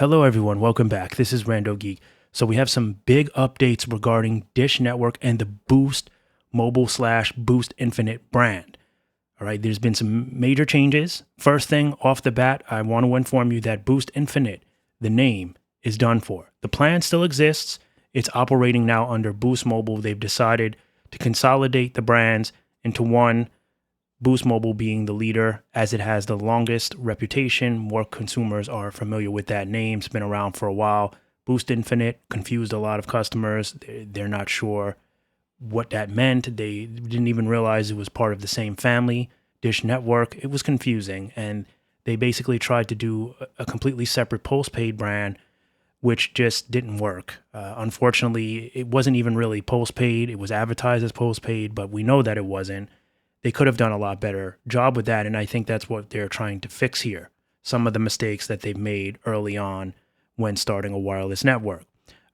Hello, everyone. Welcome back. This is RandoGEEK. So we have some big updates regarding Dish Network and the Boost Mobile / Boost Infinite brand. All right, there's been some major changes. First thing off the bat, I want to inform you that Boost Infinite, the name, is done for. The plan still exists. It's operating now under Boost Mobile. They've decided to consolidate the brands into one, Boost Mobile being the leader as it has the longest reputation. More consumers are familiar with that name. It's been around for a while. Boost Infinite confused a lot of customers. They're not sure what that meant. They didn't even realize it was part of the same family, Dish Network. It was confusing. And they basically tried to do a completely separate postpaid brand, which just didn't work. Unfortunately, it wasn't even really postpaid. It was advertised as postpaid, but we know that it wasn't. They could have done a lot better job with that, and I think that's what they're trying to fix here. Some of the mistakes that they've made early on when starting a wireless network.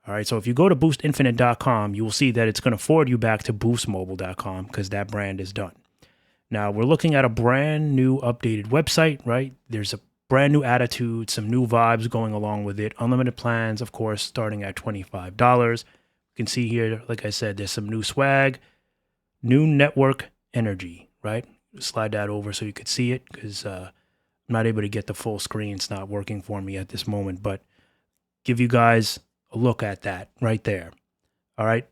All right, so if you go to boostinfinite.com, you will see that it's going to forward you back to boostmobile.com because that brand is done. Now, we're looking at a brand new updated website, right? There's a brand new attitude, some new vibes going along with it. Unlimited plans, of course, starting at $25. You can see here, like I said, there's some new swag, new network energy, right? Slide that over so you could see it because I'm not able to get the full screen. It's not working for me at this moment, but give you guys a look at that right there. All right,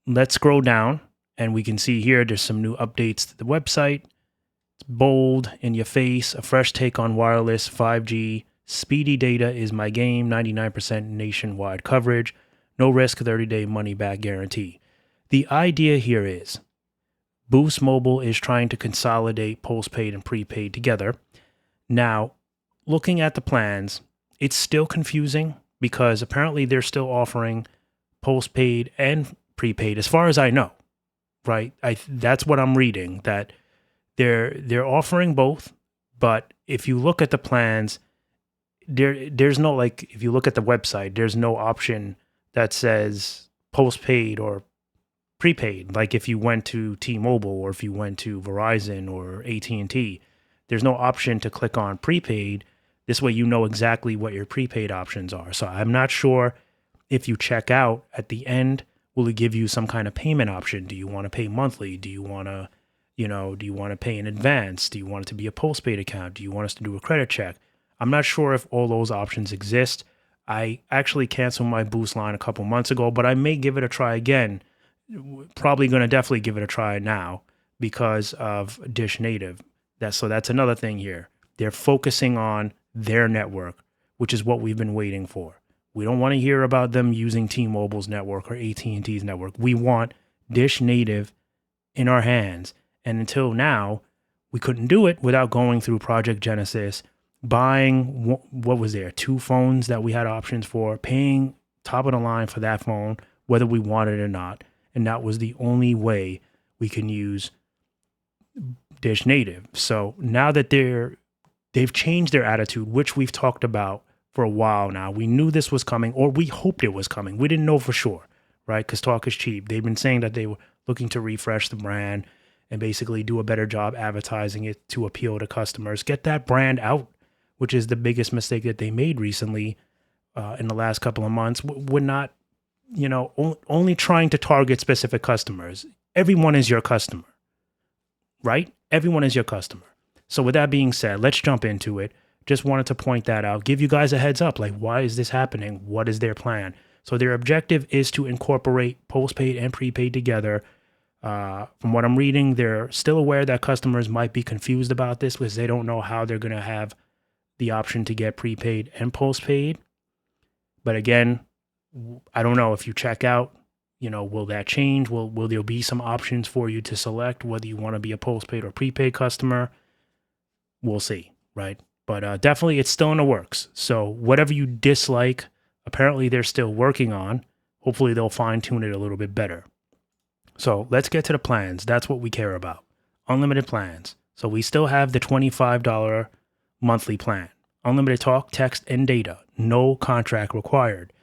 let's scroll down and we can see here there's some new updates to the website. It's bold, in your face, a fresh take on wireless, 5G, speedy data is my game, 99% nationwide coverage, no risk, 30-day money-back guarantee. The idea here is Boost Mobile is trying to consolidate postpaid and prepaid together. Now, looking at the plans, it's still confusing because apparently they're still offering postpaid and prepaid, as far as I know, right? That's what I'm reading, that they're offering both, but if you look at the plans, there's no, like, if you look at the website, there's no option that says postpaid or prepaid. Like if you went to T-Mobile or if you went to Verizon or at&t, there's no option to click on prepaid. This way you know exactly what your prepaid options are. So I'm not sure if you check out at the end, will it give you some kind of payment option? Do you want to pay monthly? Do you want to, do you want to pay in advance? Do you want it to be a postpaid account? Do you want us to do a credit check? I'm not sure if all those options exist. I actually canceled my Boost line a couple months ago, but I may give it a try again. Probably going to definitely give it a try now because of Dish Native. So that's another thing here. They're focusing on their network, which is what we've been waiting for. We don't want to hear about them using T-Mobile's network or AT&T's network. We want Dish Native in our hands. And until now, we couldn't do it without going through Project Genesis, buying, what was there, 2 phones that we had options for, paying top of the line for that phone, whether we wanted it or not. And that was the only way we can use Dish Native. So now that they've changed their attitude, which we've talked about for a while now. We knew this was coming, or we hoped it was coming. We didn't know for sure, right? Because talk is cheap. They've been saying that they were looking to refresh the brand and basically do a better job advertising it to appeal to customers. Get that brand out, which is the biggest mistake that they made recently in the last couple of months. We're not, only trying to target specific customers. Everyone is your customer, right? Everyone is your customer. So with that being said, let's jump into it. Just wanted to point that out, give you guys a heads up, like, why is this happening? What is their plan? So their objective is to incorporate postpaid and prepaid together. From what I'm reading, they're still aware that customers might be confused about this because they don't know how they're going to have the option to get prepaid and postpaid. But again, I don't know if you check out, will that change? Will there be some options for you to select whether you want to be a postpaid or prepaid customer? We'll see, right? But definitely it's still in the works. So whatever you dislike, apparently they're still working on. Hopefully they'll fine tune it a little bit better. So let's get to the plans. That's what we care about. Unlimited plans. So we still have the $25 monthly plan. Unlimited talk, text, and data. No contract required.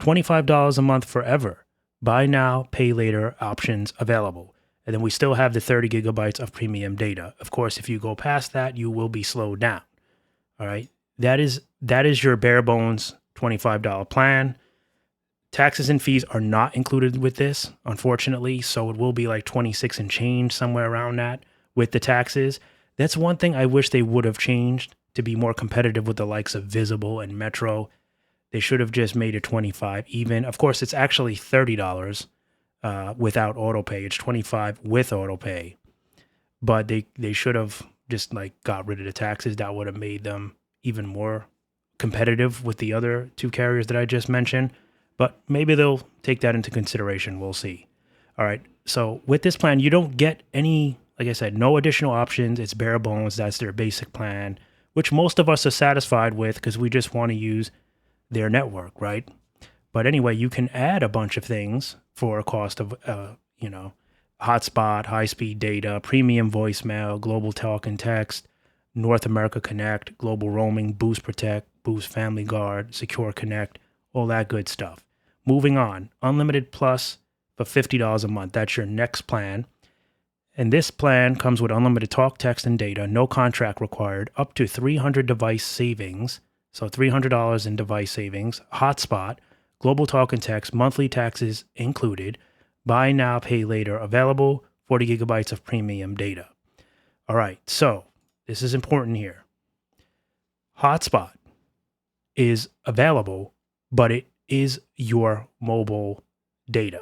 $25 a month forever. Buy now, pay later options available. And then we still have the 30 gigabytes of premium data. Of course, if you go past that, you will be slowed down. All right. That is your bare bones $25 plan. Taxes and fees are not included with this, unfortunately. So it will be like 26 and change, somewhere around that with the taxes. That's one thing I wish they would have changed to be more competitive with the likes of Visible and Metro. They should have just made it 25 even. Of course, it's actually $30 without autopay. It's 25 with autopay. But they should have just like got rid of the taxes. That would have made them even more competitive with the other two carriers that I just mentioned. But maybe they'll take that into consideration. We'll see. All right. So with this plan, you don't get any, like I said, no additional options. It's bare bones. That's their basic plan, which most of us are satisfied with because we just want to use their network, right? But anyway, you can add a bunch of things for a cost of, hotspot, high-speed data, premium voicemail, global talk and text, North America Connect, global roaming, Boost Protect, Boost Family Guard, Secure Connect, all that good stuff. Moving on, Unlimited Plus for $50 a month. That's your next plan. And this plan comes with unlimited talk, text, and data, no contract required, up to 300 device savings. So $300 in device savings, hotspot, global talk and text, monthly taxes included, buy now, pay later available, 40 gigabytes of premium data. All right, so this is important here. Hotspot is available, but it is your mobile data,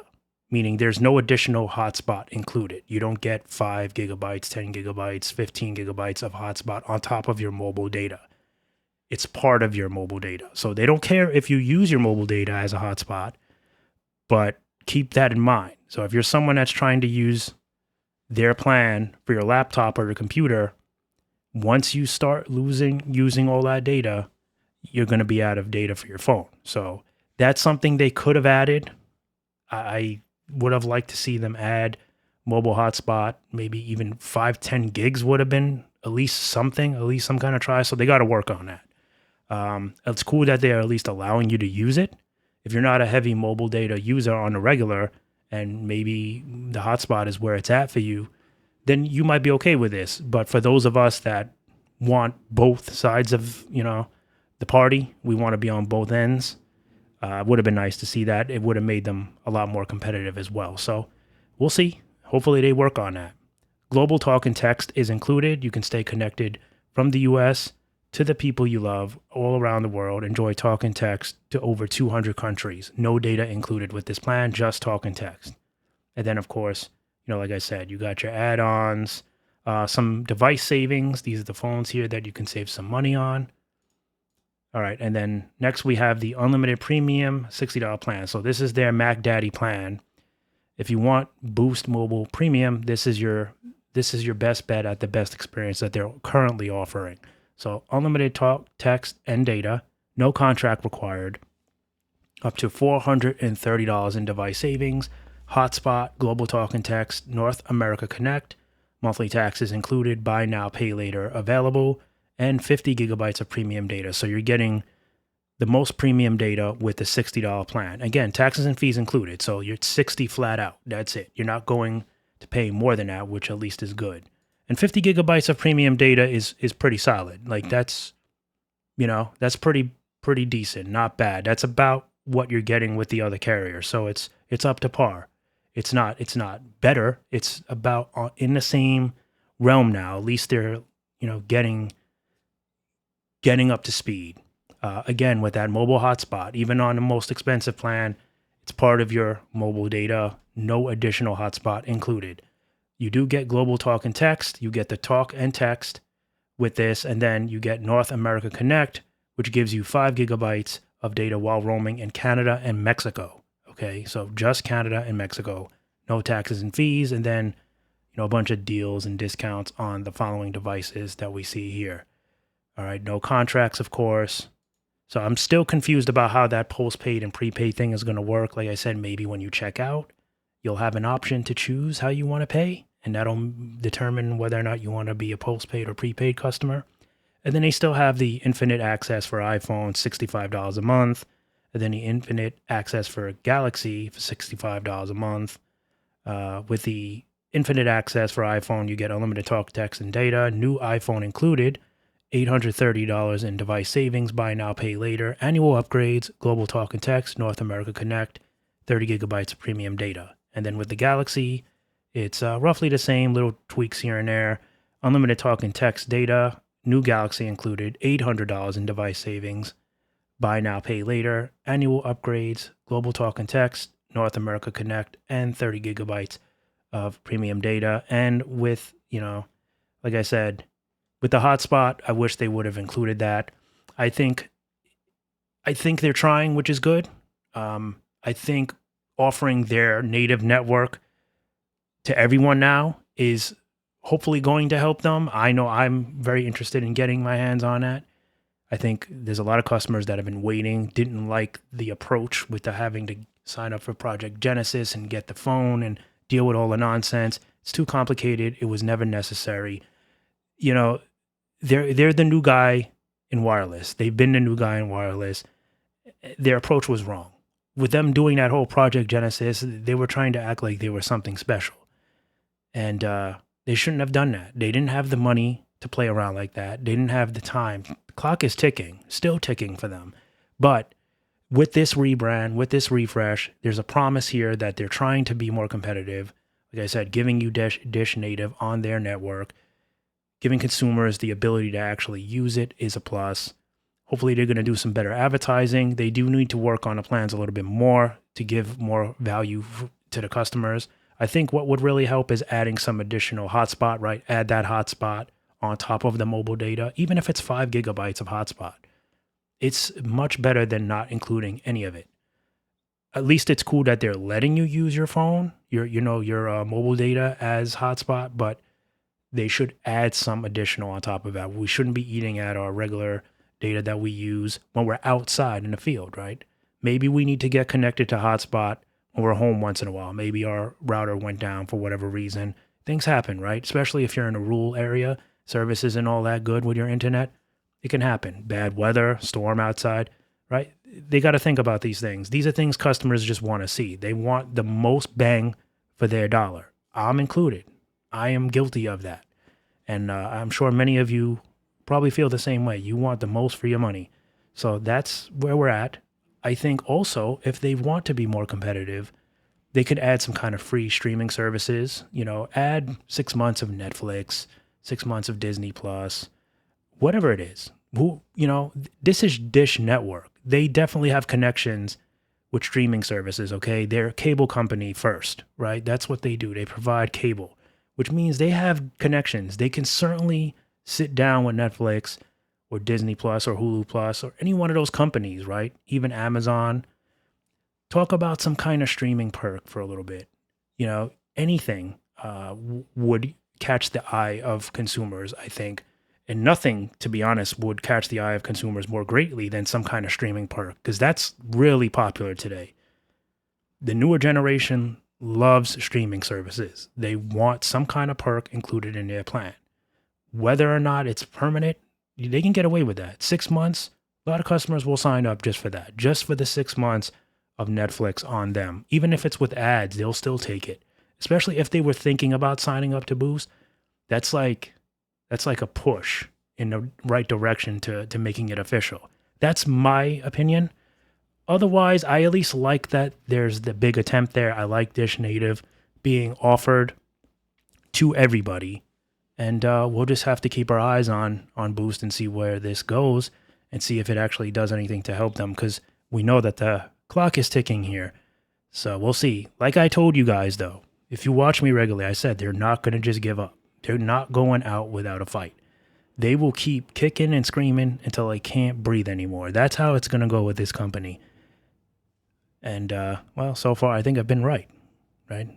meaning there's no additional hotspot included. You don't get 5 gigabytes, 10 gigabytes, 15 gigabytes of hotspot on top of your mobile data. It's part of your mobile data. So they don't care if you use your mobile data as a hotspot, but keep that in mind. So if you're someone that's trying to use their plan for your laptop or your computer, once you start using all that data, you're going to be out of data for your phone. So that's something they could have added. I would have liked to see them add mobile hotspot. Maybe even 5-10 gigs would have been at least something, at least some kind of try. So they got to work on that. It's cool that they are at least allowing you to use it. If you're not a heavy mobile data user on a regular, and maybe the hotspot is where it's at for you, then you might be okay with this. But for those of us that want both sides of, the party, we want to be on both ends. It would have been nice to see that. It would have made them a lot more competitive as well. So we'll see. Hopefully they work on that. Global talk and text is included. You can stay connected from the US to the people you love all around the world. Enjoy talk and text to over 200 countries. No data included with this plan, just talk and text. And then, of course, like I said, you got your add-ons, some device savings. These are the phones here that you can save some money on. All right, and then next we have the unlimited premium $60 plan. So this is their Mac Daddy plan. If you want Boost Mobile Premium, this is your best bet at the best experience that they're currently offering. So unlimited talk, text, and data, no contract required, up to $430 in device savings, hotspot, global talk and text, North America Connect, monthly taxes included, buy now, pay later available, and 50 gigabytes of premium data. So you're getting the most premium data with the $60 plan. Again, taxes and fees included. So you're 60 flat out. That's it. You're not going to pay more than that, which at least is good. And 50 gigabytes of premium data is pretty solid. Like that's pretty decent, not bad. That's about what you're getting with the other carrier. So it's up to par. It's not better. It's about in the same realm now. At least they're getting up to speed. Again, with that mobile hotspot, even on the most expensive plan, it's part of your mobile data. No additional hotspot included. You do get global talk and text. You get the talk and text with this, and then you get North America Connect, which gives you 5 gigabytes of data while roaming in Canada and Mexico. Okay, so just Canada and Mexico, no taxes and fees, and then a bunch of deals and discounts on the following devices that we see here. All right, no contracts, of course. So I'm still confused about how that postpaid and prepaid thing is going to work. Like I said, maybe when you check out, you'll have an option to choose how you want to pay, and that'll determine whether or not you want to be a postpaid or prepaid customer. And then they still have the infinite access for iPhone, $65 a month, and then the infinite access for Galaxy for $65 a month. With the infinite access for iPhone, you get unlimited talk, text, and data, new iPhone included, $830 in device savings, buy now, pay later, annual upgrades, global talk and text, North America Connect, 30 gigabytes of premium data. And then with the Galaxy, it's roughly the same, little tweaks here and there. Unlimited talk and text data, new Galaxy included, $800 in device savings, buy now, pay later, annual upgrades, global talk and text, North America Connect, and 30 gigabytes of premium data. And with, like I said, with the hotspot, I wish they would have included that. I think they're trying, which is good. I think offering their native network to everyone now is hopefully going to help them. I know I'm very interested in getting my hands on that. I think there's a lot of customers that have been waiting, didn't like the approach with the having to sign up for Project Genesis and get the phone and deal with all the nonsense. It's too complicated. It was never necessary. They're the new guy in wireless. They've been the new guy in wireless. Their approach was wrong. With them doing that whole Project Genesis, they were trying to act like they were something special. And they shouldn't have done that. They didn't have the money to play around like that. They didn't have the time. The clock is ticking, still ticking for them. But with this rebrand, with this refresh, there's a promise here that they're trying to be more competitive. Like I said, giving you Dish Native on their network, giving consumers the ability to actually use it is a plus. Hopefully they're going to do some better advertising. They do need to work on the plans a little bit more to give more value to the customers. I think what would really help is adding some additional hotspot, right? Add that hotspot on top of the mobile data, even if it's 5 gigabytes of hotspot. It's much better than not including any of it. At least it's cool that they're letting you use your phone, your mobile data as hotspot, but they should add some additional on top of that. We shouldn't be eating at our regular data that we use when we're outside in the field, right? Maybe we need to get connected to hotspot when we're home once in a while. Maybe our router went down for whatever reason. Things happen, right? Especially if you're in a rural area, service isn't all that good with your internet. It can happen. Bad weather, storm outside, right? They got to think about these things. These are things customers just want to see. They want the most bang for their dollar. I'm included. I am guilty of that. And I'm sure many of you probably feel the same way. You want the most for your money. So that's where we're at. I think also, if they want to be more competitive, they could add some kind of free streaming services. Add 6 months of Netflix, 6 months of Disney Plus, whatever it is. This is Dish Network. They definitely have connections with streaming services, okay? They're a cable company first, right? That's what they do. They provide cable, which means they have connections. They can certainly sit down with Netflix or Disney Plus or Hulu Plus or any one of those companies, right? Even Amazon. Talk about some kind of streaming perk for a little bit. Anything would catch the eye of consumers, I think. And nothing, to be honest, would catch the eye of consumers more greatly than some kind of streaming perk, because that's really popular today. The newer generation loves streaming services. They want some kind of perk included in their plan. Whether or not it's permanent, they can get away with that. 6 months, a lot of customers will sign up just for that, just for the 6 months of Netflix on them. Even if it's with ads, they'll still take it. Especially if they were thinking about signing up to Boost. That's like a push in the right direction to making it official. That's my opinion. Otherwise, I at least like that there's the big attempt there. I like Dish Native being offered to everybody. And we'll just have to keep our eyes on Boost and see where this goes and see if it actually does anything to help them, because we know that the clock is ticking here. So we'll see. Like I told you guys, though, if you watch me regularly, I said they're not going to just give up. They're not going out without a fight. They will keep kicking and screaming until they can't breathe anymore. That's how it's going to go with this company. And, so far, I think I've been right?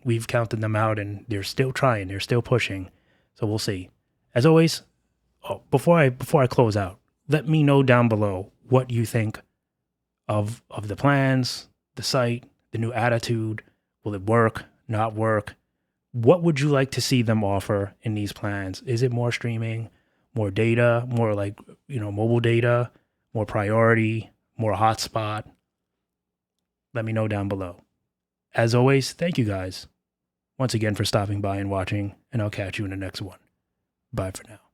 We've counted them out, and they're still trying. They're still pushing. So we'll see. As always, before I close out, let me know down below what you think of the plans, the site, the new attitude. Will it work? Not work? What would you like to see them offer in these plans? Is it more streaming, more data, more mobile data, more priority, more hotspot? Let me know down below. As always, thank you guys once again for stopping by and watching, and I'll catch you in the next one. Bye for now.